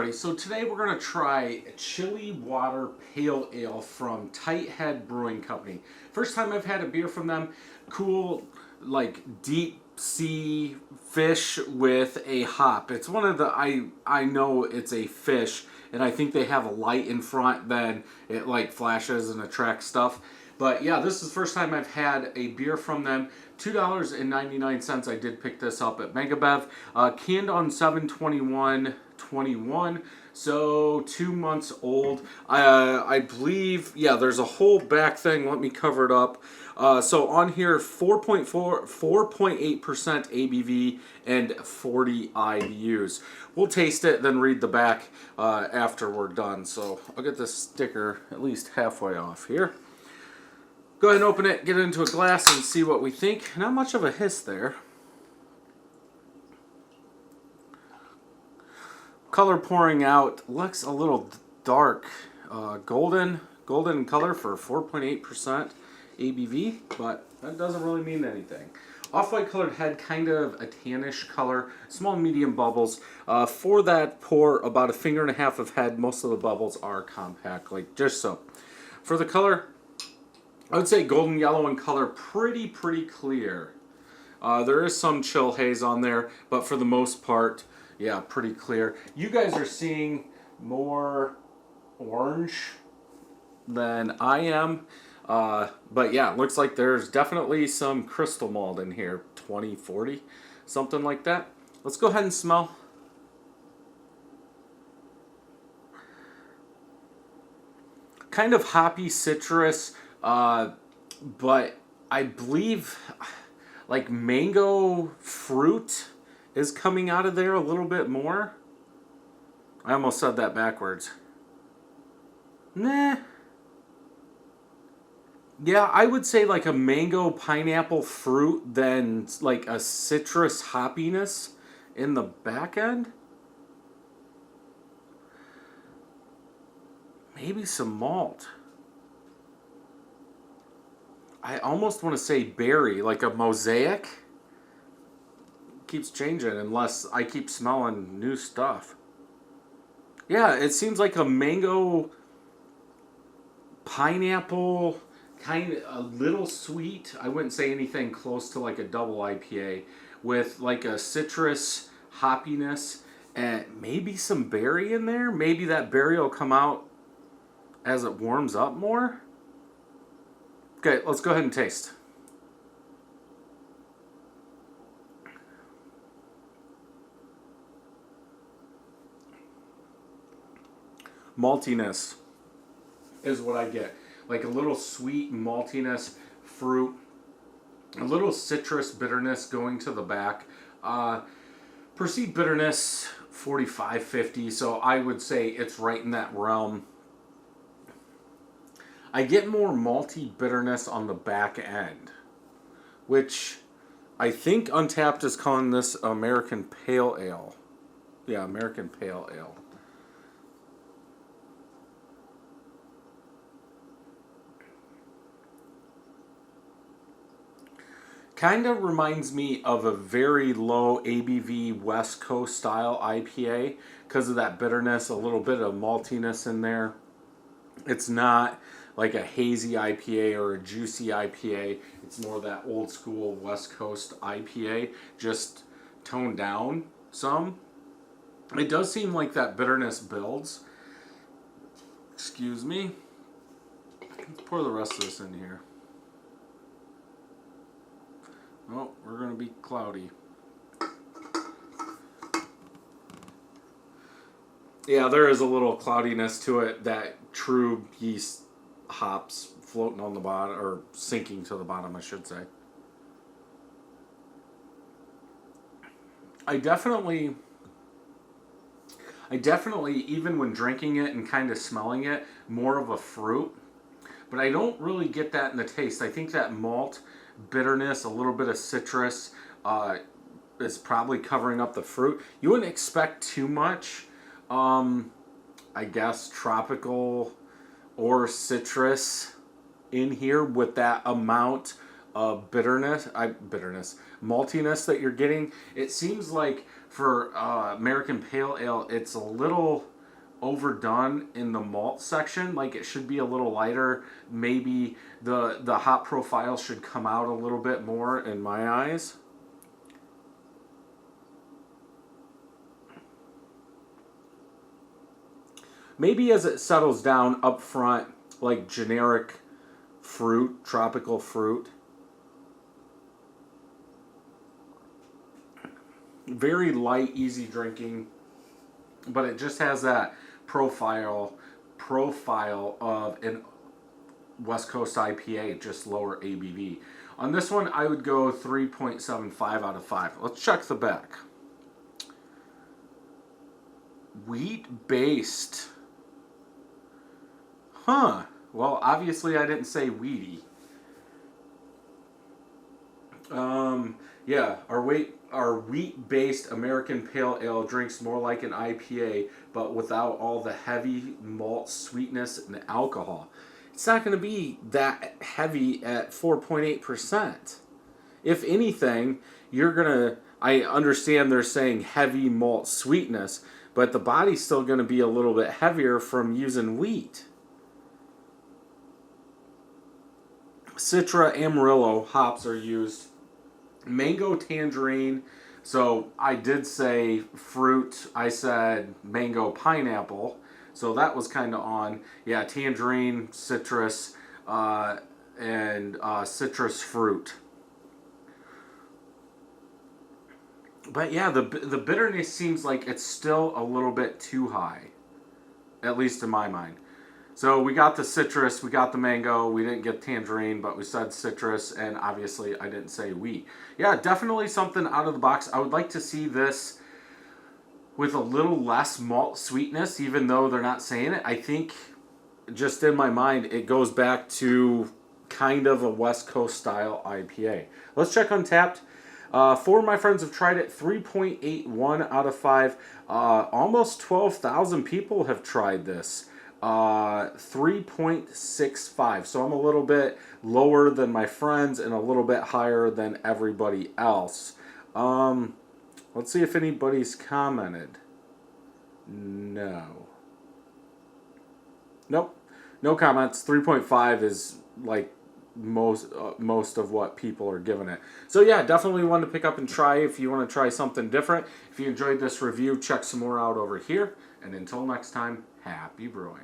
everybody. So today we're going to try Chilly Water Pale Ale from Tighthead Brewing Company. First time I've had a beer from them. Cool, like deep sea fish with a hop. It's one of the, I know it's a fish, and I think they have a light in front, then it like flashes and attracts stuff. But yeah, this is the first time I've had a beer from them. $2.99. I did pick this up at Megabev. Canned on 7/21/21, so 2 months old. I believe, yeah, there's a whole back thing. Let me cover it up. So on here, 4.8% ABV and 40 IBUs. We'll taste it, then read the back after we're done. So I'll get this sticker at least halfway off here. Go ahead and open it, get it into a glass, and see what we think. Not much of a hiss there. Color pouring out, looks a little dark. Golden color for 4.8% ABV, but that doesn't really mean anything. Off-white colored head, kind of a tannish color, small medium bubbles. For that pour, about a finger and a half of head. Most of the bubbles are compact, like just so. For the color, I would say golden yellow in color, pretty clear. There is some chill haze on there, but for the most part, yeah, pretty clear. You guys are seeing more orange than I am. But yeah, looks like there's definitely some crystal malt in here, 20-40, something like that. Let's go ahead and smell. Kind of hoppy citrus, but I believe like mango fruit is coming out of there a little bit more. I almost said that backwards. Nah. Yeah, I would say like a mango pineapple fruit, then like a citrus hoppiness in the back end. Maybe some malt. I almost want to say berry, like a mosaic. Keeps changing unless I keep smelling new stuff. Yeah, it seems like a mango pineapple, kind of a little sweet. I wouldn't say anything close to like a double IPA, with like a citrus hoppiness and maybe some berry in there. Maybe that berry will come out as it warms up more. Okay, let's go ahead and taste. Maltiness is what I get. Like a little sweet maltiness, fruit, a little citrus bitterness going to the back. Perceived bitterness, 45-50, so I would say it's right in that realm. I get more malty bitterness on the back end, which I think Untapped is calling this American Pale Ale. Yeah, American Pale Ale. Kind of reminds me of a very low ABV West Coast style IPA because of that bitterness, a little bit of maltiness in there. It's not like a hazy IPA or a juicy IPA. It's more that old school West Coast IPA, just toned down some. It does seem like that bitterness builds. Excuse me. Let's pour the rest of this in here. Oh, we're going to be cloudy. Yeah, there is a little cloudiness to it, that true yeast hops floating on the bottom, or sinking to the bottom, I should say. I definitely, even when drinking it and kind of smelling it, more of a fruit. But I don't really get that in the taste. I think that malt bitterness, a little bit of citrus, is probably covering up the fruit. You wouldn't expect too much. I guess tropical or citrus in here with that amount of maltiness that you're getting. It seems like for American Pale Ale, it's a little overdone in the malt section. Like, it should be a little lighter. Maybe the hop profile should come out a little bit more in my eyes. Maybe as it settles down up front, like generic fruit, tropical fruit. Very light, easy drinking, but it just has that profile of an West Coast IPA, just lower ABV. On this one, I would go 3.75 out of 5. Let's check the back. Wheat-based. Huh. Well, obviously I didn't say weedy. Yeah, our wheat-based American Pale Ale drinks more like an IPA, but without all the heavy malt sweetness and alcohol. It's not going to be that heavy at 4.8%. If anything, I understand they're saying heavy malt sweetness, but the body's still going to be a little bit heavier from using wheat. Citra, Amarillo hops are used. Mango, tangerine. So I did say fruit. I said mango, pineapple. So that was kind of on. Yeah, tangerine, citrus, and citrus fruit. But yeah, the bitterness seems like it's still a little bit too high, at least in my mind. So we got the citrus, we got the mango, we didn't get tangerine, but we said citrus, and obviously I didn't say wheat. Yeah, definitely something out of the box. I would like to see this with a little less malt sweetness, even though they're not saying it. I think, just in my mind, it goes back to kind of a West Coast style IPA. Let's check Untappd. 4 of my friends have tried it, 3.81 out of 5. Almost 12,000 people have tried this. 3.65. So I'm a little bit lower than my friends and a little bit higher than everybody else. Let's see if anybody's commented. No. Nope. No comments. 3.5 is like most of what people are giving it. So yeah, definitely one to pick up and try if you want to try something different. If you enjoyed this review, check some more out over here. And until next time, happy brewing.